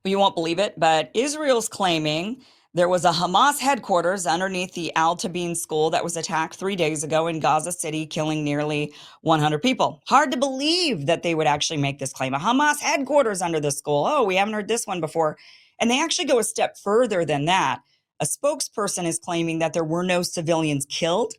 Well, you won't believe it, but Israel's claiming there was a Hamas headquarters underneath the Al Tabeen school that was attacked 3 days ago in Gaza City, killing nearly 100 people. Hard to believe that they would actually make this claim. A Hamas headquarters under the school. Oh, we haven't heard this one before. And they actually go a step further than that. A spokesperson is claiming that there were no civilians killed,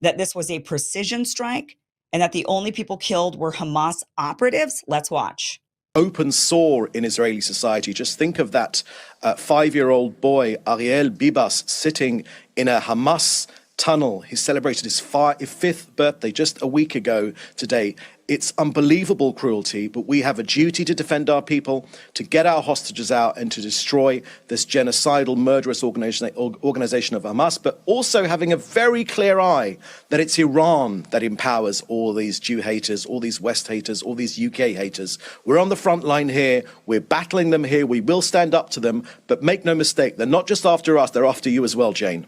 that this was a precision strike, and that the only people killed were Hamas operatives. Let's watch. Open sore in Israeli society. Just think of that 5-year-old boy, Ariel Bibas, sitting in a Hamas tunnel. He celebrated his 5th birthday just a week ago today. It's unbelievable cruelty, but we have a duty to defend our people, to get our hostages out and to destroy this genocidal, murderous organization of Hamas, but also having a very clear eye that it's Iran that empowers all these Jew haters, all these West haters, all these UK haters. We're on the front line here. We're battling them here. We will stand up to them, but make no mistake, they're not just after us, they're after you as well, Jane.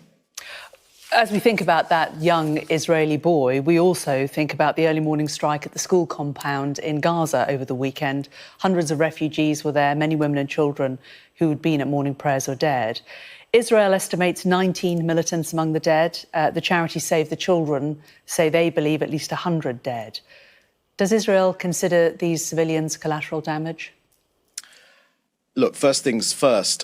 As we think about that young Israeli boy, we also think about the early morning strike at the school compound in Gaza over the weekend. Hundreds of refugees were there, many women and children who had been at morning prayers or dead. Israel estimates 19 militants among the dead. The charity Save the Children say they believe at least 100 dead. Does Israel consider these civilians collateral damage? Look, first things first,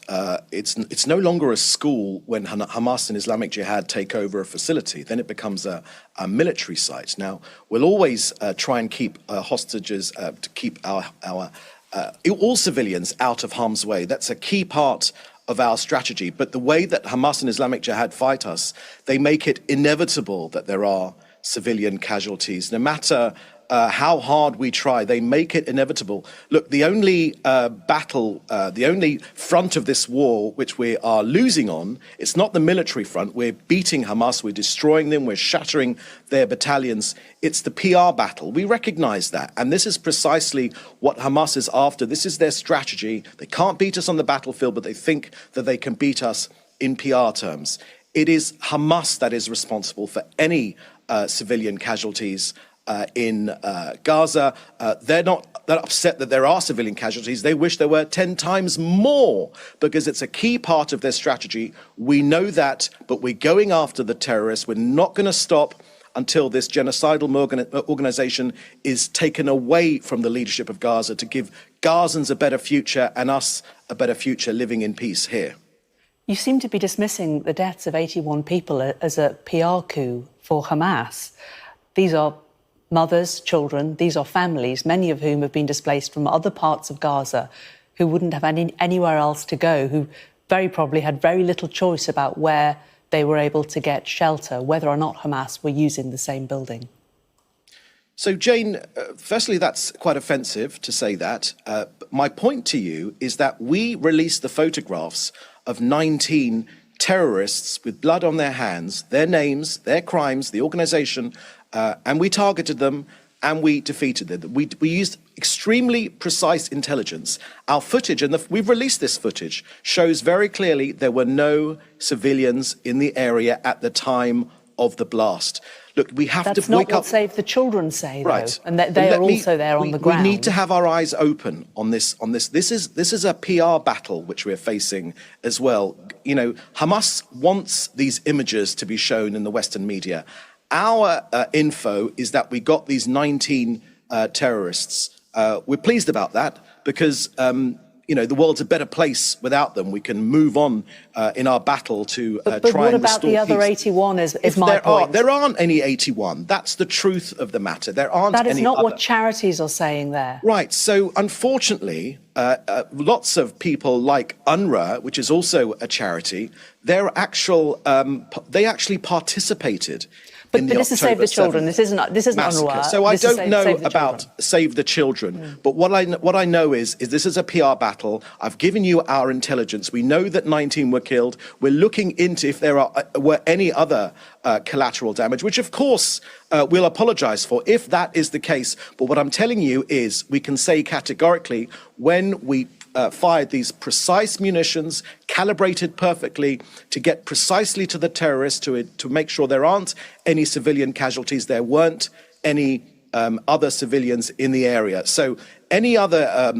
it's no longer a school when Hamas and Islamic Jihad take over a facility. Then it becomes a military site. Now, we'll always try and keep hostages, to keep all civilians out of harm's way. That's a key part of our strategy. But the way that Hamas and Islamic Jihad fight us, they make it inevitable that there are civilian casualties. No matter how hard we try, they make it inevitable. Look, the only the only front of this war which we are losing on, it's not the military front. We're beating Hamas, we're destroying them, we're shattering their battalions. It's the PR battle. We recognize that. And this is precisely what Hamas is after. This is their strategy. They can't beat us on the battlefield, but they think that they can beat us in PR terms. It is Hamas that is responsible for any civilian casualties in Gaza. They're not that upset that there are civilian casualties. They wish there were 10 times more because it's a key part of their strategy. We know that, but we're going after the terrorists. We're not going to stop until this genocidal organization is taken away from the leadership of Gaza to give Gazans a better future and us a better future living in peace here. You seem to be dismissing the deaths of 81 people as a PR coup for Hamas. These are mothers, children, these are families, many of whom have been displaced from other parts of Gaza, who wouldn't have anywhere else to go, who very probably had very little choice about where they were able to get shelter, whether or not Hamas were using the same building. So, Jane, firstly, that's quite offensive to say that. My point to you is that we released the photographs of 19 terrorists with blood on their hands, their names, their crimes, the organization, and we targeted them and we defeated them. We used extremely precise intelligence. Our footage, and we've released this footage, shows very clearly there were no civilians in the area at the time of the blast. Look, we have to wake up. That's not what Save the Children say, right? Though, and they are also there on the ground. We need to have our eyes open on this. This is a PR battle which we're facing as well. You know, Hamas wants these images to be shown in the Western media. Our info is that we got these 19 terrorists. We're pleased about that because, you know, the world's a better place without them. We can move on in our battle to try and restore peace. But what about the other 81 is my point. There aren't any 81. That's the truth of the matter. There aren't any. That is not what charities are saying there. Right. So, unfortunately, lots of people like UNRWA, which is also a charity, they actually participated. But this is Save the Children. This isn't UNRWA. So I don't know about Save the Children. But what I know is this is a PR battle. I've given you our intelligence. We know that 19 were killed. We're looking into if there were any other collateral damage, which of course we'll apologize for if that is the case. But what I'm telling you is we can say categorically when we fired these precise munitions, calibrated perfectly to get precisely to the terrorists, to make sure there aren't any civilian casualties, there weren't any other civilians in the area. So any other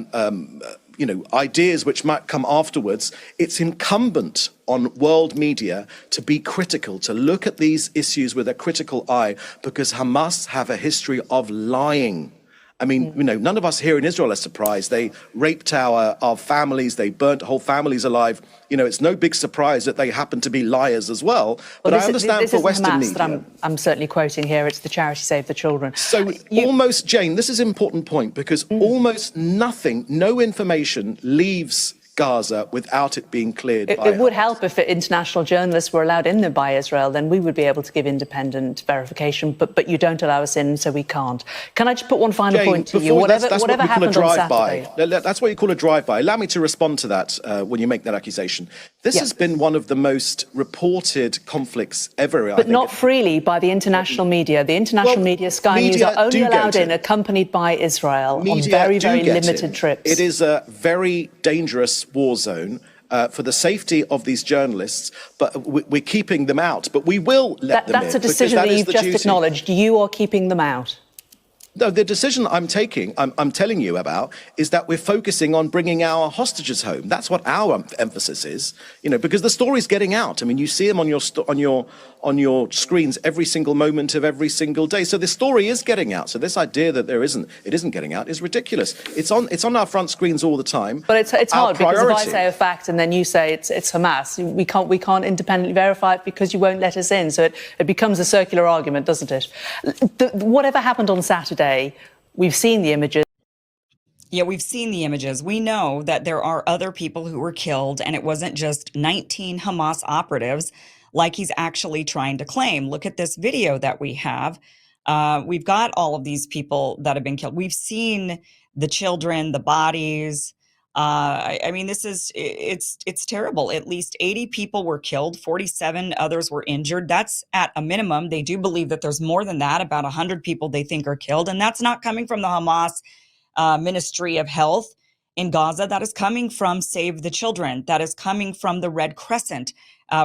ideas which might come afterwards, it's incumbent on world media to be critical, to look at these issues with a critical eye, because Hamas have a history of lying. I mean, none of us here in Israel are surprised. They raped our families. They burnt whole families alive. It's no big surprise that they happen to be liars as well. But I understand for Western Hamas media. that I'm certainly quoting here. It's the charity Save the Children. So almost, Jane, this is an important point, because almost nothing, no information leaves Gaza without it being cleared by It would Hamas. help if international journalists were allowed in there by Israel, then we would be able to give independent verification, but you don't allow us in, so we can't. Can I just put one final point to you? That's Whatever what we call a happened on Saturday. drive-by. That's what you call a drive-by. Allow me to respond to that when you make that accusation. This has been one of the most reported conflicts ever. But not freely by the international media. The international media, Sky News, are only allowed in accompanied by Israel on very, very limited trips. It is a very dangerous war zone. For the safety of these journalists, but we're keeping them out. But we will let them in. That's a decision that you've just acknowledged. You are keeping them out. No, the decision I'm taking, I'm telling you about, is that we're focusing on bringing our hostages home. That's what our emphasis is, because the story's getting out. I mean, you see them on your screens every single moment of every single day. So the story is getting out. So this idea that it isn't getting out is ridiculous. It's on our front screens all the time. But it's hard because if I say a fact and then you say it's Hamas, we can't independently verify it because you won't let us in. So it becomes a circular argument, doesn't it? Whatever happened on Saturday, we've seen the images. Yeah, we've seen the images. We know that there are other people who were killed, and it wasn't just 19 Hamas operatives like he's actually trying to claim. Look at this video that we have. We've got all of these people that have been killed. We've seen the children, the bodies. I mean, it's terrible. At least 80 people were killed, 47 others were injured. That's at a minimum. They do believe that there's more than that, about 100 people they think are killed. And that's not coming from the Hamas Ministry of Health in Gaza. That is coming from Save the Children. That is coming from the Red Crescent.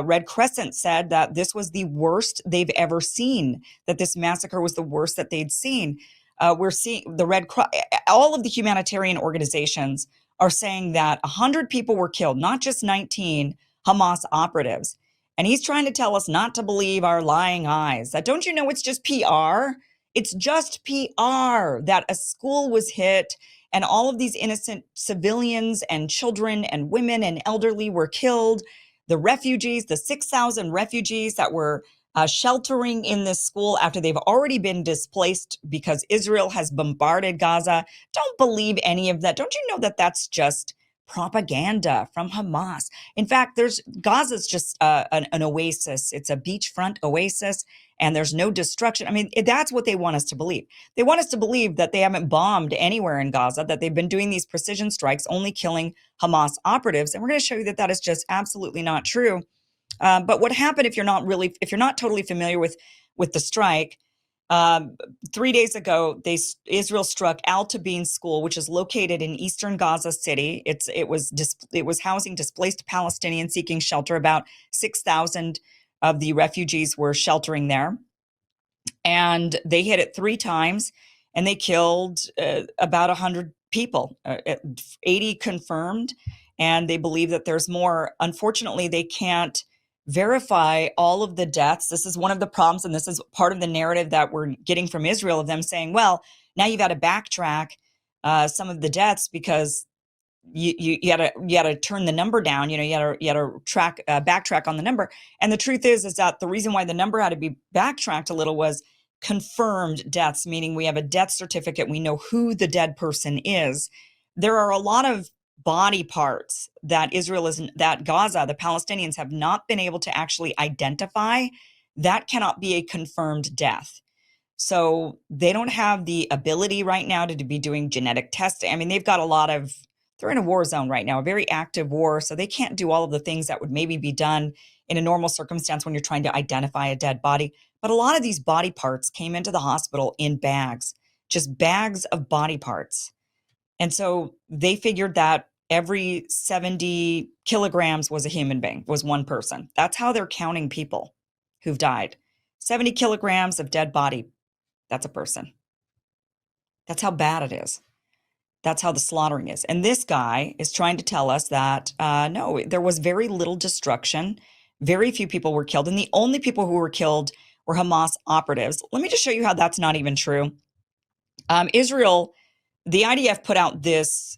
Red Crescent said that this was the worst they've ever seen, that this massacre was the worst that they'd seen. We're seeing the all of the humanitarian organizations are saying that 100 people were killed, not just 19 Hamas operatives. And he's trying to tell us not to believe our lying eyes. That don't you know it's just PR? It's just PR that a school was hit and all of these innocent civilians and children and women and elderly were killed. The refugees, the 6,000 refugees that were sheltering in this school after they've already been displaced because Israel has bombarded Gaza. Don't believe any of that. Don't you know that that's just propaganda from Hamas? In fact, Gaza's just an oasis. It's a beachfront oasis, and there's no destruction. I mean, that's what they want us to believe. They want us to believe that they haven't bombed anywhere in Gaza, that they've been doing these precision strikes, only killing Hamas operatives. And we're going to show you that that is just absolutely not true. But what happened if you're not totally familiar with the strike? 3 days ago, Israel struck Al Tabeen School, which is located in eastern Gaza City. It was housing displaced Palestinians seeking shelter. About 6,000 of the refugees were sheltering there, and they hit it 3 times, and they killed about 100 people, 80 confirmed, and they believe that there's more. Unfortunately, they can't verify all of the deaths. This is one of the problems, and this is part of the narrative that we're getting from Israel of them saying, well, now you've got to backtrack some of the deaths because you had to turn the number down. You had to backtrack on the number. And the truth is that the reason why the number had to be backtracked a little was confirmed deaths, meaning we have a death certificate. We know who the dead person is. There are a lot of body parts that Gaza, the Palestinians, have not been able to actually identify. That cannot be a confirmed death. So they don't have the ability right now to be doing genetic testing. I mean, they're in a war zone right now, a very active war. So they can't do all of the things that would maybe be done in a normal circumstance when you're trying to identify a dead body. But a lot of these body parts came into the hospital in bags, just bags of body parts. And so they figured that every 70 kilograms was a human being, was one person. That's how they're counting people who've died. 70 kilograms of dead body, that's a person. That's how bad it is. That's how the slaughtering is. And this guy is trying to tell us that no, there was very little destruction. Very few people were killed. And the only people who were killed were Hamas operatives. Let me just show you how that's not even true. Israel, the IDF put out this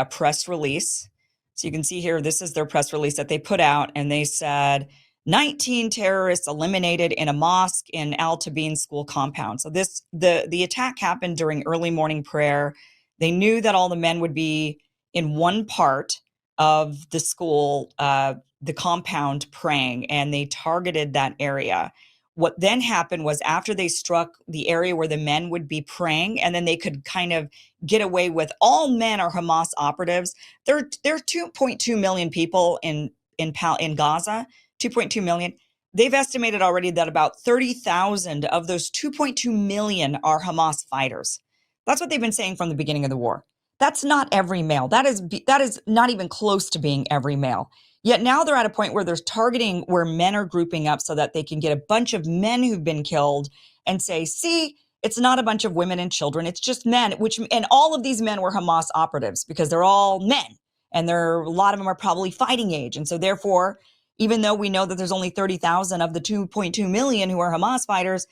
press release. So you can see here, this is their press release that they put out, and they said 19 terrorists eliminated in a mosque in Al Tabeen school compound. So the attack happened during early morning prayer. They knew that all the men would be in one part of the school, the compound, praying, and they targeted that area. What then happened was, after they struck the area where the men would be praying, and then they could kind of get away with, all men are Hamas operatives. There are 2.2 million people in Gaza, 2.2 million. They've estimated already that about 30,000 of those 2.2 million are Hamas fighters. That's what they've been saying from the beginning of the war. That's not every male. That is not even close to being every male. Yet now they're at a point where they're targeting where men are grouping up so that they can get a bunch of men who've been killed and say, see, it's not a bunch of women and children, it's just men, and all of these men were Hamas operatives because they're all men, and a lot of them are probably fighting age. And so therefore, even though we know that there's only 30,000 of the 2.2 million who are Hamas fighters,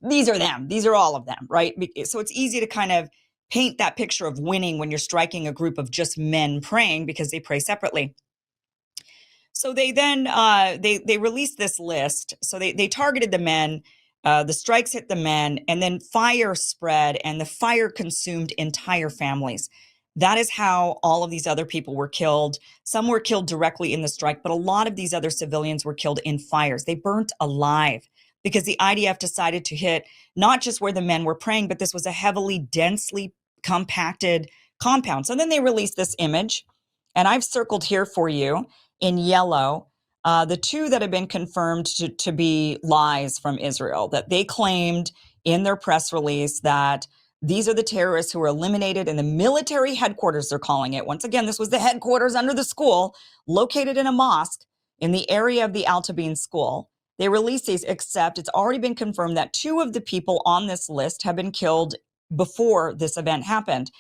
these are them. These are all of them, right? So it's easy to kind of paint that picture of winning when you're striking a group of just men praying, because they pray separately. So they then they released this list. So they targeted the men. The strikes hit the men, and then fire spread, and the fire consumed entire families. That is how all of these other people were killed. Some were killed directly in the strike, but a lot of these other civilians were killed in fires. They burnt alive because the IDF decided to hit not just where the men were praying, but this was a heavily, densely compacted compound. So then they released this image, and I've circled here for you in yellow the two that have been confirmed to be lies from Israel, that they claimed in their press release that these are the terrorists who were eliminated in the military headquarters, they're calling it. Once again, this was the headquarters under the school, located in a mosque in the area of the Al Tabeen school. They released these, except it's already been confirmed that two of the people on this list have been killed before this event happened.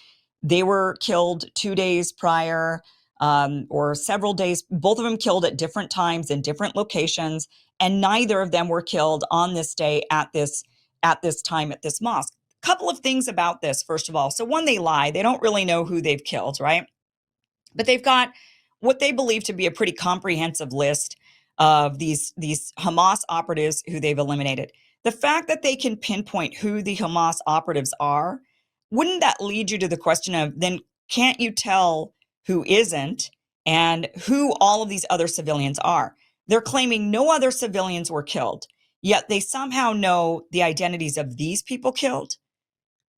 They were killed 2 days prior, or several days, both of them killed at different times in different locations, and neither of them were killed on this day at this time at this mosque. Couple of things about this, first of all. So one, they lie. They don't really know who they've killed, right? But they've got what they believe to be a pretty comprehensive list of these Hamas operatives who they've eliminated. The fact that they can pinpoint who the Hamas operatives are, wouldn't that lead you to the question of, then can't you tell who isn't and who all of these other civilians are? They're claiming no other civilians were killed, yet they somehow know the identities of these people killed,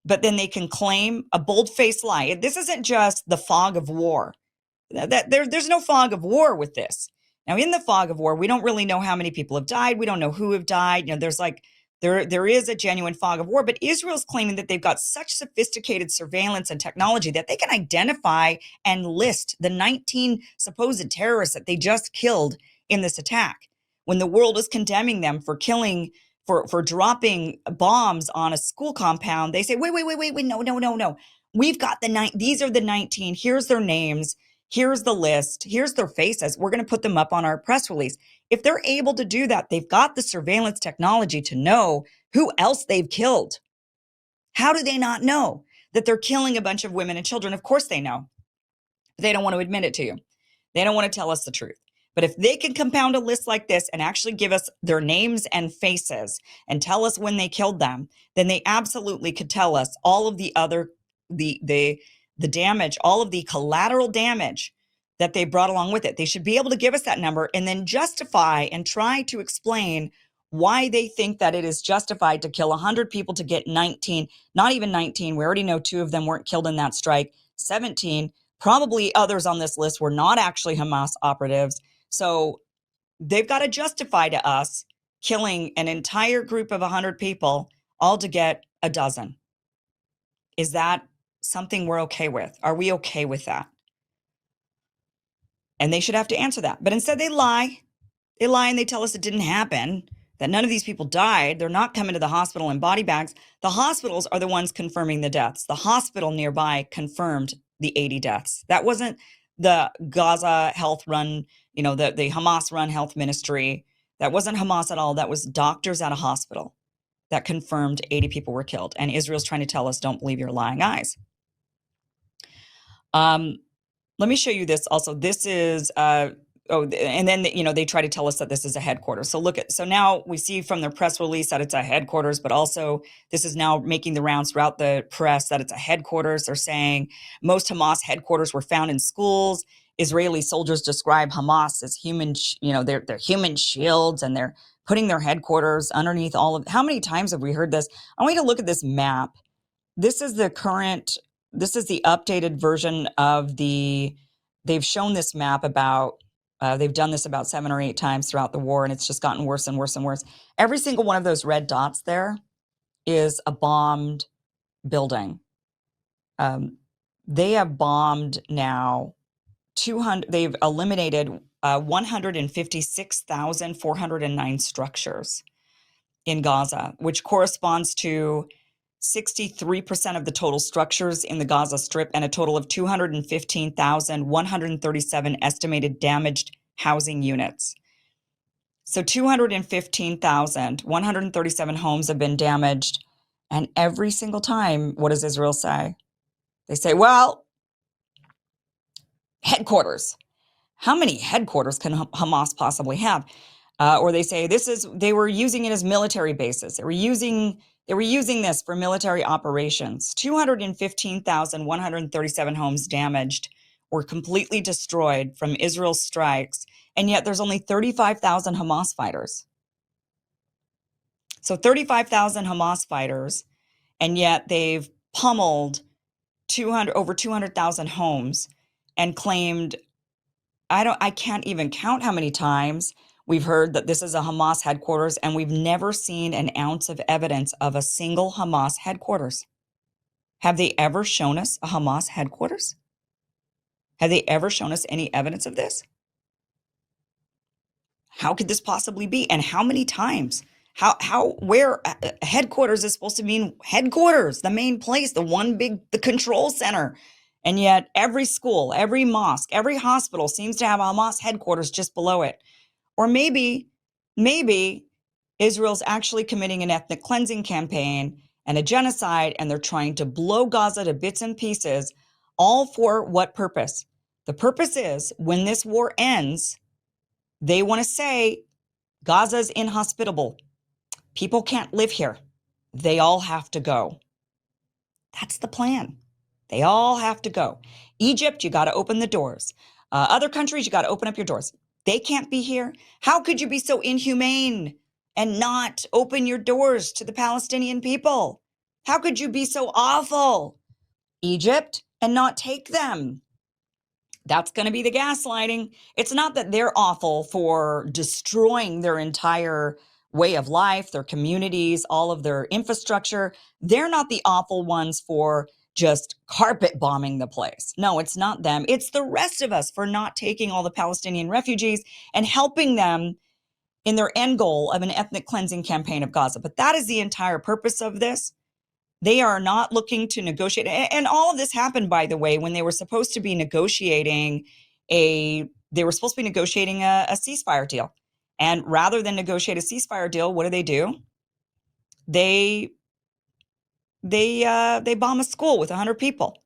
but then they can claim a bold-faced lie. This isn't just the fog of war. There's no fog of war with this. Now, in the fog of war, we don't really know how many people have died. We don't know who have died. There is a genuine fog of war, but Israel's claiming that they've got such sophisticated surveillance and technology that they can identify and list the 19 supposed terrorists that they just killed in this attack. When the world is condemning them for killing, for dropping bombs on a school compound, they say, wait, no. We've got these are the 19. Here's their names. Here's the list. Here's their faces. We're going to put them up on our press release. If they're able to do that, they've got the surveillance technology to know who else they've killed. How do they not know that they're killing a bunch of women and children? Of course they know. But they don't want to admit it to you. They don't want to tell us the truth. But if they can compound a list like this and actually give us their names and faces and tell us when they killed them, then they absolutely could tell us all of the other, the damage, all of the collateral damage that they brought along with it. They should be able to give us that number and then justify and try to explain why they think that it is justified to kill 100 people to get 19, not even 19. We already know 2 of them weren't killed in that strike. 17, probably others on this list were not actually Hamas operatives. So they've got to justify to us killing an entire group of 100 people all to get a dozen. Is that something we're okay with? Are we okay with that? And they should have to answer that. But instead they lie. They lie and they tell us it didn't happen. that none of these people died. They're not coming to the hospital in body bags. The hospitals are the ones confirming the deaths. The hospital nearby confirmed the 80 deaths. That wasn't the Gaza health run, the Hamas run health ministry. That wasn't Hamas at all. That was doctors at a hospital that confirmed 80 people were killed. And Israel's trying to tell us, don't believe your lying eyes. Let me show you this also. This is, and then, they try to tell us that this is a headquarters. So now we see from their press release that it's a headquarters, but also this is now making the rounds throughout the press that it's a headquarters. They're saying most Hamas headquarters were found in schools. Israeli soldiers describe Hamas as human, they're human shields, and they're putting their headquarters underneath all of. How many times have we heard this? I want you to look at this map. This is the updated version of they've shown this map about, they've done this about 7 or 8 times throughout the war, and it's just gotten worse and worse and worse. Every single one of those red dots there is a bombed building. They have bombed now 200, they've eliminated 156,409 structures in Gaza, which corresponds to 63% of the total structures in the Gaza Strip, and a total of 215,137 estimated damaged housing units. So 215,137 homes have been damaged. And every single time, what does Israel say? They say, well, headquarters. How many headquarters can Hamas possibly have? Or they say they were using it as military bases. They were using this for military operations. 215,137 homes damaged or completely destroyed from Israel's strikes, and yet there's only 35,000 Hamas fighters. So 35,000 Hamas fighters, and yet they've pummeled over 200,000 homes and claimed, I can't even count how many times we've heard that this is a Hamas headquarters, and we've never seen an ounce of evidence of a single Hamas headquarters. Have they ever shown us a Hamas headquarters? Have they ever shown us any evidence of this? How could this possibly be? And how many times? Where headquarters is supposed to mean headquarters, the main place, the control center. And yet every school, every mosque, every hospital seems to have a Hamas headquarters just below it. Or maybe Israel's actually committing an ethnic cleansing campaign and a genocide, and they're trying to blow Gaza to bits and pieces, all for what purpose? The purpose is, when this war ends, they want to say Gaza's inhospitable. People can't live here. They all have to go. That's the plan. They all have to go. Egypt, you got to open the doors. Other countries, you got to open up your doors. They can't be here. How could you be so inhumane and not open your doors to the Palestinian people? How could you be so awful, Egypt, and not take them? That's going to be the gaslighting. It's not that they're awful for destroying their entire way of life, their communities, all of their infrastructure. They're not the awful ones for just carpet bombing the place. No, it's not them. It's the rest of us for not taking all the Palestinian refugees and helping them in their end goal of an ethnic cleansing campaign of Gaza. But that is the entire purpose of this. They are not looking to negotiate. And all of this happened, by the way, when they were supposed to be negotiating a ceasefire deal. And rather than negotiate a ceasefire deal, what do? They bomb a school with 100 people,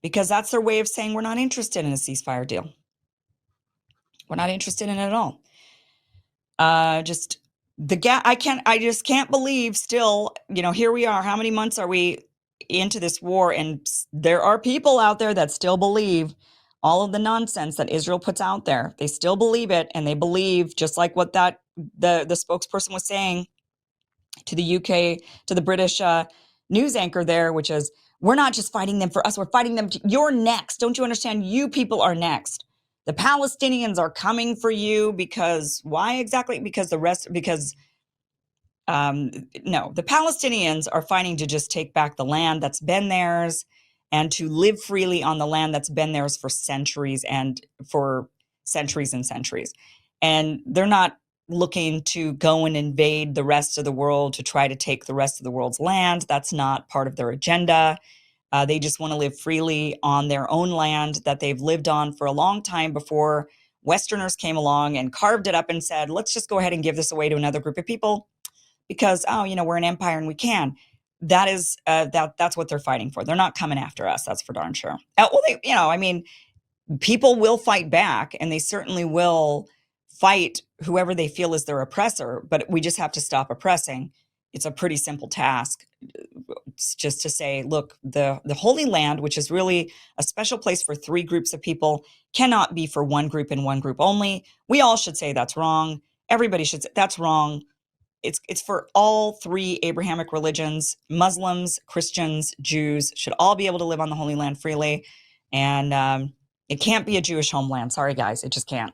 because that's their way of saying we're not interested in a ceasefire deal. We're not interested in it at all. I just can't believe still, here we are. How many months are we into this war? And there are people out there that still believe all of the nonsense that Israel puts out there. They still believe it. And they believe, just like what the spokesperson was saying to the UK, to the British news anchor there, which is, we're not just fighting them for us. We're fighting them. You're next. Don't you understand? You people are next. The Palestinians are coming for you because why exactly? The Palestinians are fighting to just take back the land that's been theirs and to live freely on the land that's been theirs for centuries and centuries. And they're not looking to go and invade the rest of the world to try to take the rest of the world's land. That's not part of their agenda. They just want to live freely on their own land that they've lived on for a long time before Westerners came along and carved it up and said, let's just go ahead and give this away to another group of people because, we're an empire and we can. That is, that's what they're fighting for. They're not coming after us. That's for darn sure. People will fight back, and they certainly will fight whoever they feel is their oppressor, but we just have to stop oppressing. It's a pretty simple task. It's just to say, look, the Holy Land, which is really a special place for 3 groups of people, cannot be for one group and one group only. We all should say that's wrong. Everybody should say that's wrong. It's for all 3 Abrahamic religions. Muslims, Christians, Jews should all be able to live on the Holy Land freely. And it can't be a Jewish homeland. Sorry, guys. It just can't.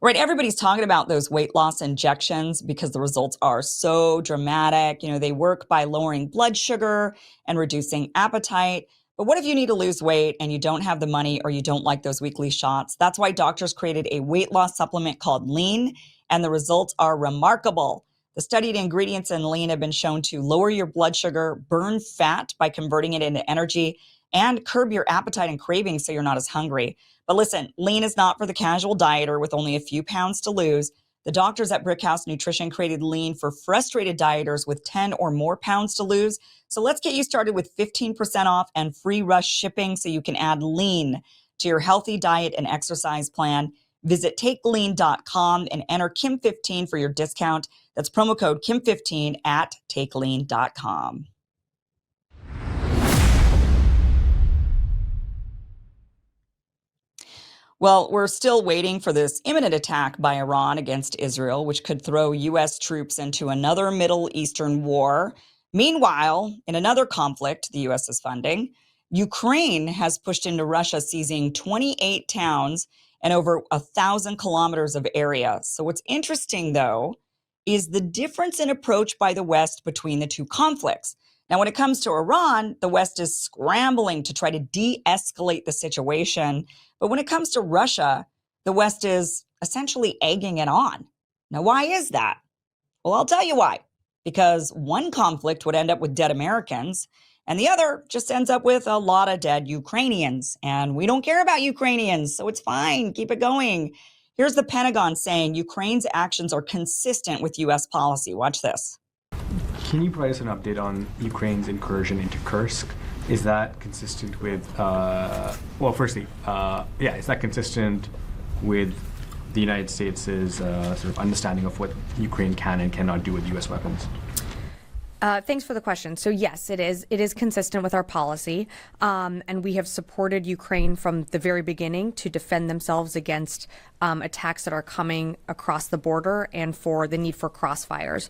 Right. Everybody's talking about those weight loss injections because the results are so dramatic. They work by lowering blood sugar and reducing appetite. But what if you need to lose weight and you don't have the money or you don't like those weekly shots? That's why doctors created a weight loss supplement called Lean, and the results are remarkable. The studied ingredients in Lean have been shown to lower your blood sugar, burn fat by converting it into energy, and curb your appetite and cravings so you're not as hungry. But listen, Lean is not for the casual dieter with only a few pounds to lose. The doctors at Brickhouse Nutrition created Lean for frustrated dieters with 10 or more pounds to lose. So let's get you started with 15% off and free rush shipping so you can add Lean to your healthy diet and exercise plan. Visit takelean.com and enter Kim15 for your discount. That's promo code Kim15 at takelean.com. Well, we're still waiting for this imminent attack by Iran against Israel, which could throw U.S. troops into another Middle Eastern war. Meanwhile, in another conflict the U.S. is funding, Ukraine has pushed into Russia, seizing 28 towns and over 1,000 kilometers of area. So what's interesting, though, is the difference in approach by the West between the two conflicts. Now, when it comes to Iran, the West is scrambling to try to de-escalate the situation. But when it comes to Russia, the West is essentially egging it on. Now, why is that? Well, I'll tell you why. Because one conflict would end up with dead Americans, and the other just ends up with a lot of dead Ukrainians. And we don't care about Ukrainians, so it's fine. Keep it going. Here's the Pentagon saying Ukraine's actions are consistent with U.S. policy. Watch this. Can you provide us an update on Ukraine's incursion into Kursk? Is that consistent with, is that consistent with the United States' sort of understanding of what Ukraine can and cannot do with U.S. weapons? Thanks for the question. So yes, it is. It is consistent with our policy, and we have supported Ukraine from the very beginning to defend themselves against attacks that are coming across the border and for the need for crossfires.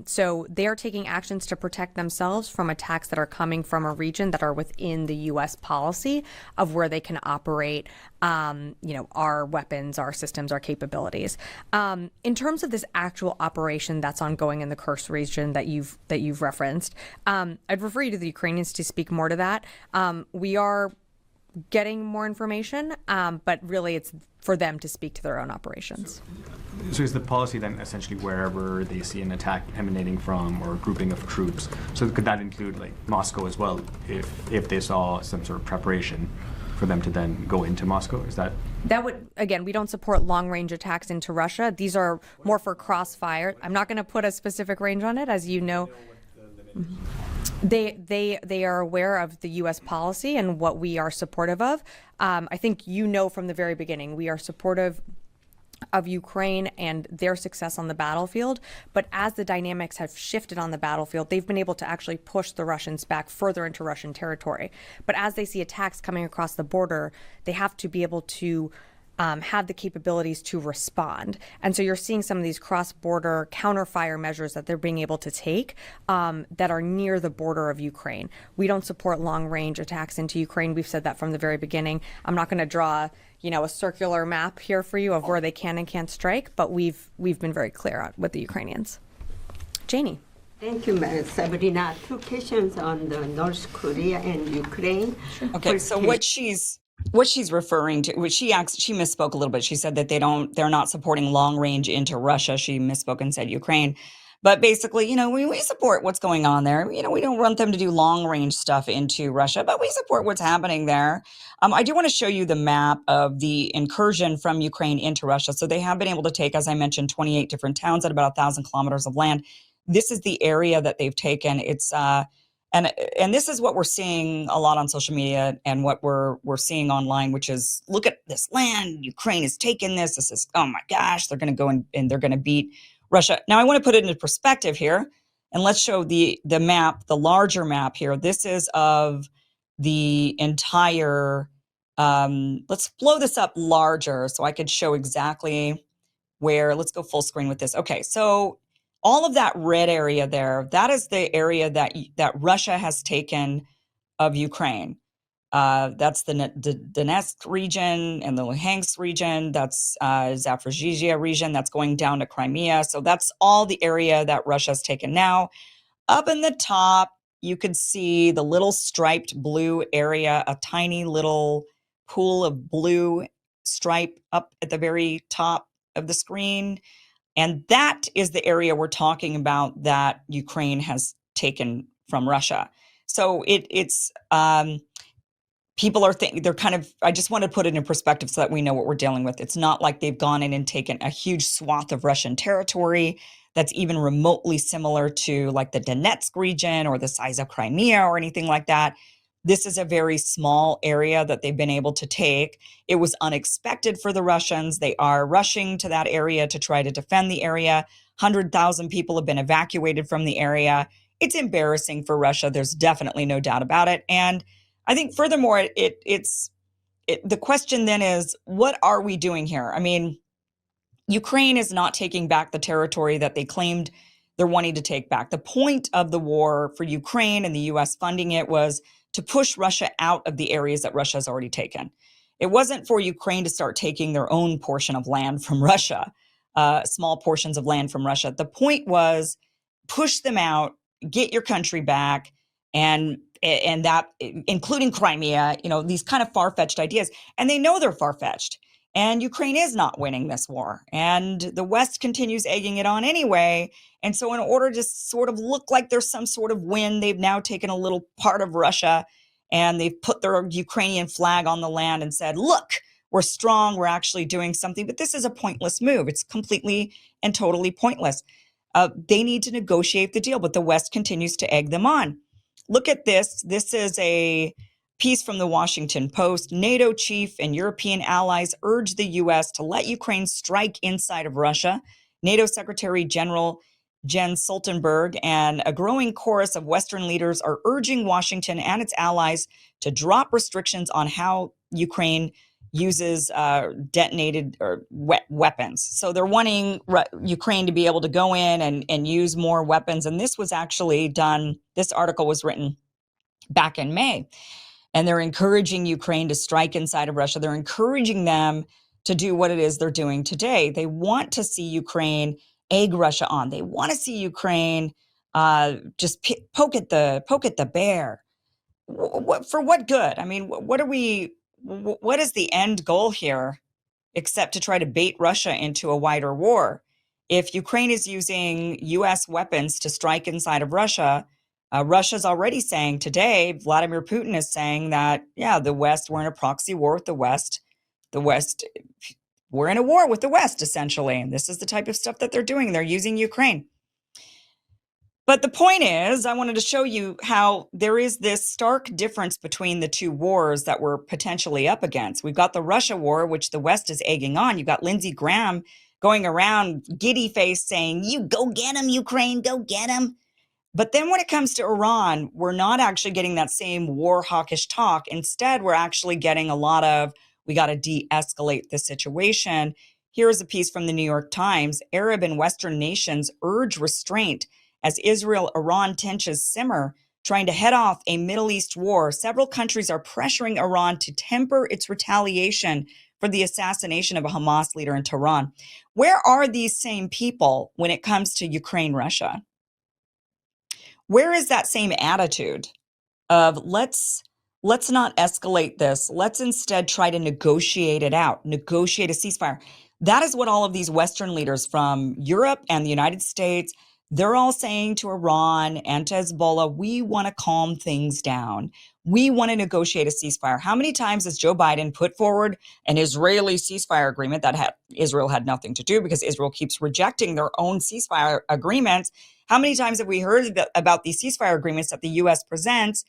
So they are taking actions to protect themselves from attacks that are coming from a region that are within the U.S. policy of where they can operate, our weapons, our systems, our capabilities. In terms of this actual operation that's ongoing in the Kursk region that you've referenced, I'd refer you to the Ukrainians to speak more to that. We are getting more information, but really it's for them to speak to their own operations. So is the policy then essentially wherever they see an attack emanating from or a grouping of troops? So could that include like Moscow as well, if they saw some sort of preparation for them to then go into Moscow? Is that? That would, again, we don't support long-range attacks into Russia. These are more for crossfire. I'm not going to put a specific range on it, as you know. They are aware of the U.S. policy and what we are supportive of. I think from the very beginning, we are supportive of Ukraine and their success on the battlefield. But as the dynamics have shifted on the battlefield, they've been able to actually push the Russians back further into Russian territory. But as they see attacks coming across the border, they have to be able to have the capabilities to respond. And so you're seeing some of these cross-border counter-fire measures that they're being able to take that are near the border of Ukraine. We don't support long-range attacks into Ukraine. We've said that from the very beginning. I'm not going to draw a circular map here for you of where they can and can't strike, but we've been very clear with the Ukrainians. Janie. Thank you, Sabrina. Two questions on the North Korea and Ukraine. Sure. Okay, so what she's what she's referring to, which she misspoke a little bit. She said that they're not supporting long range into Russia. She misspoke and said Ukraine. But basically, we support what's going on there. We don't want them to do long range stuff into Russia, but we support what's happening there. I do want to show you the map of the incursion from Ukraine into Russia. So they have been able to take, as I mentioned, 28 different towns at about 1,000 kilometers of land. This is the area that they've taken. It's and this is what we're seeing a lot on social media and what we're seeing online, which is, look at this land. Ukraine has taken this. This is, oh my gosh, they're going to go and they're going to beat Russia. Now I want to put it into perspective here, and let's show the map, the larger map here. This is of the entire. Let's blow this up larger so I could show exactly where. Let's go full screen with this. Okay, so all of that red area there, that is the area that Russia has taken of Ukraine. That's the Donetsk region and the Luhansk region. That's Zaporizhzhia region. That's going down to Crimea. So that's all the area that Russia's taken. Now, up in the top, you could see the little striped blue area, a tiny little pool of blue stripe up at the very top of the screen. And that is the area we're talking about that Ukraine has taken from Russia. So it's people are thinking they're kind of, I just want to put it in perspective so that we know what we're dealing with. It's not like they've gone in and taken a huge swath of Russian territory that's even remotely similar to like the Donetsk region or the size of Crimea or anything like that. This is a very small area that they've been able to take. It was unexpected for the Russians. They are rushing to that area to try to defend the area. 100,000 people have been evacuated from the area. It's embarrassing for Russia. There's definitely no doubt about it. And I think furthermore, the question then is, what are we doing here? I mean, Ukraine is not taking back the territory that they claimed they're wanting to take back. The point of the war for Ukraine and the U.S. funding it was to push Russia out of the areas that Russia has already taken. It wasn't for Ukraine to start taking their own portion of land from Russia, small portions of land from Russia. The point was push them out, get your country back, and that, including Crimea, these kind of far-fetched ideas. And they know they're far-fetched. And Ukraine is not winning this war. And the West continues egging it on anyway. And so in order to sort of look like there's some sort of win, they've now taken a little part of Russia and they've put their Ukrainian flag on the land and said, look, we're strong, we're actually doing something. But this is a pointless move. It's completely and totally pointless. They need to negotiate the deal, but the West continues to egg them on. Look at this. This is a piece from the Washington Post. NATO chief and European allies urge the U.S. to let Ukraine strike inside of Russia. NATO Secretary General Jens Stoltenberg and a growing chorus of Western leaders are urging Washington and its allies to drop restrictions on how Ukraine uses detonated or weapons. So they're wanting Ukraine to be able to go in and use more weapons. And this was actually done, this article was written back in May. And they're encouraging Ukraine to strike inside of Russia. They're encouraging them to do what it is they're doing today. They want to see Ukraine egg Russia on. They want to see Ukraine just poke at the bear. For what good? I mean, what is the end goal here except to try to bait Russia into a wider war? If Ukraine is using U.S. weapons to strike inside of Russia, Russia's already saying today, Vladimir Putin is saying that, yeah, the West, we're in a proxy war with the West. The West, we're in a war with the West, essentially. And this is the type of stuff that they're doing. They're using Ukraine. But the point is, I wanted to show you how there is this stark difference between the two wars that we're potentially up against. We've got the Russia war, which the West is egging on. You've got Lindsey Graham going around giddy face saying, you go get him, Ukraine, go get him. But then when it comes to Iran, we're not actually getting that same war hawkish talk. Instead, we're actually getting a lot of, we got to de-escalate the situation. Here's a piece from the New York Times. Arab and Western nations urge restraint as Israel-Iran tensions simmer, trying to head off a Middle East war. Several countries are pressuring Iran to temper its retaliation for the assassination of a Hamas leader in Tehran. Where are these same people when it comes to Ukraine, Russia? Where is that same attitude of let's let's not escalate this. Let's instead try to negotiate it out, negotiate a ceasefire. That is what all of these Western leaders from Europe and the United States, they're all saying to Iran and to Hezbollah, we want to calm things down. We want to negotiate a ceasefire. How many times has Joe Biden put forward an Israeli ceasefire agreement that Israel had nothing to do because Israel keeps rejecting their own ceasefire agreements? How many times have we heard about these ceasefire agreements that the U.S. presents?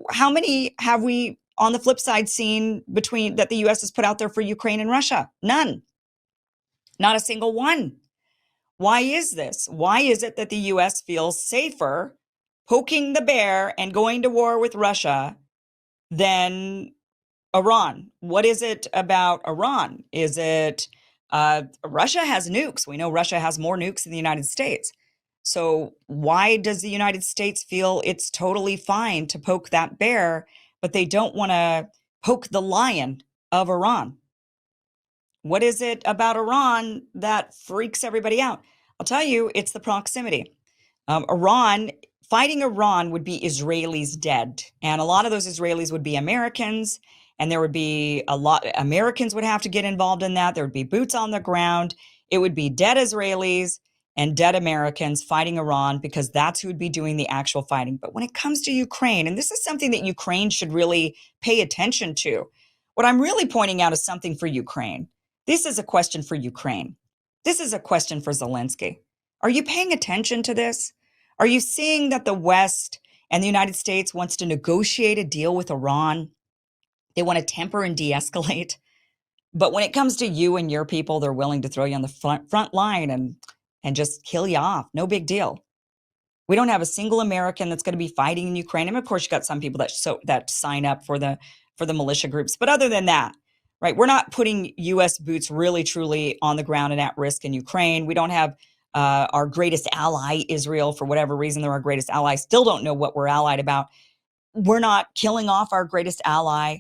How many have we, on the flip side, seen between that the U.S. has put out there for Ukraine and Russia? None. Not a single one. Why is this? Why is it that the U.S. feels safer poking the bear and going to war with Russia than Iran? What is it about Iran? Is it Russia has nukes? We know Russia has more nukes than the United States. So why does the United States feel it's totally fine to poke that bear, but they don't want to poke the lion of Iran? What is it about Iran that freaks everybody out? I'll tell you, it's the proximity. Fighting Iran would be Israelis dead. And a lot of those Israelis would be Americans. And there would be Americans would have to get involved in that. There would be boots on the ground. It would be dead Israelis and dead Americans fighting Iran because that's who would be doing the actual fighting. But when it comes to Ukraine, and this is something that Ukraine should really pay attention to, what I'm really pointing out is something for Ukraine. This is a question for Ukraine. This is a question for Zelensky. Are you paying attention to this? Are you seeing that the West and the United States wants to negotiate a deal with Iran? They want to temper and de-escalate. But when it comes to you and your people, they're willing to throw you on the front line and just kill you off. No big deal. We don't have a single American that's going to be fighting in Ukraine. And of course, you got some people that sign up for the militia groups. But other than that, right, we're not putting U.S. boots really, truly on the ground and at risk in Ukraine. We don't have our greatest ally, Israel, for whatever reason. They're our greatest ally. Still don't know what we're allied about. We're not killing off our greatest ally.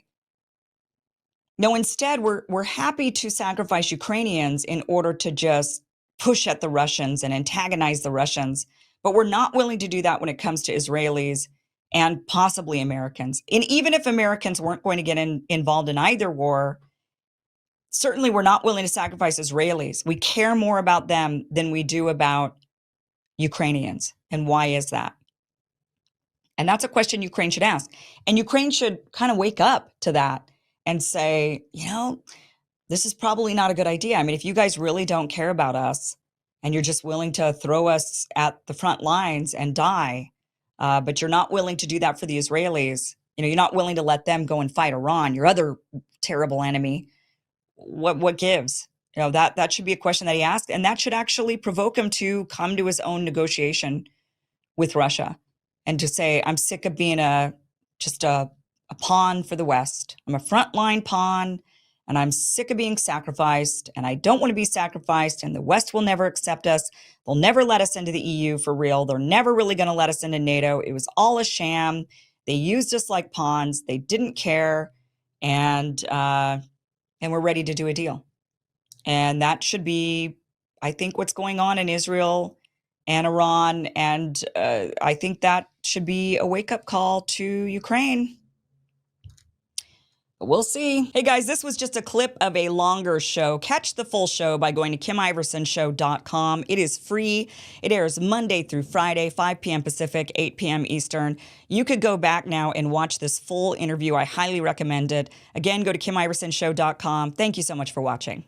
No, instead, we're happy to sacrifice Ukrainians in order to just push at the Russians and antagonize the Russians. But we're not willing to do that when it comes to Israelis and possibly Americans. And even if Americans weren't going to get involved in either war, certainly we're not willing to sacrifice Israelis. We care more about them than we do about Ukrainians. And why is that? And that's a question Ukraine should ask. And Ukraine should kind of wake up to that and say, this is probably not a good idea. I mean, if you guys really don't care about us and you're just willing to throw us at the front lines and die, but you're not willing to do that for the Israelis, you're not willing to let them go and fight Iran, your other terrible enemy, what gives? That should be a question that he asked, and that should actually provoke him to come to his own negotiation with Russia and to say, I'm sick of being just a pawn for the West. I'm a frontline pawn, and I'm sick of being sacrificed, and I don't want to be sacrificed, and the West will never accept us. They'll never let us into the EU for real. They're never really going to let us into NATO. It was all a sham. They used us like pawns. They didn't care, and we're ready to do a deal. And that should be, I think, what's going on in Israel and Iran, and I think that should be a wake-up call to Ukraine. We'll see. Hey guys, this was just a clip of a longer show. Catch the full show by going to KimIversonShow.com. It is free. It airs Monday through Friday, 5 p.m. Pacific, 8 p.m. Eastern. You could go back now and watch this full interview. I highly recommend it. Again, go to KimIversonShow.com. Thank you so much for watching.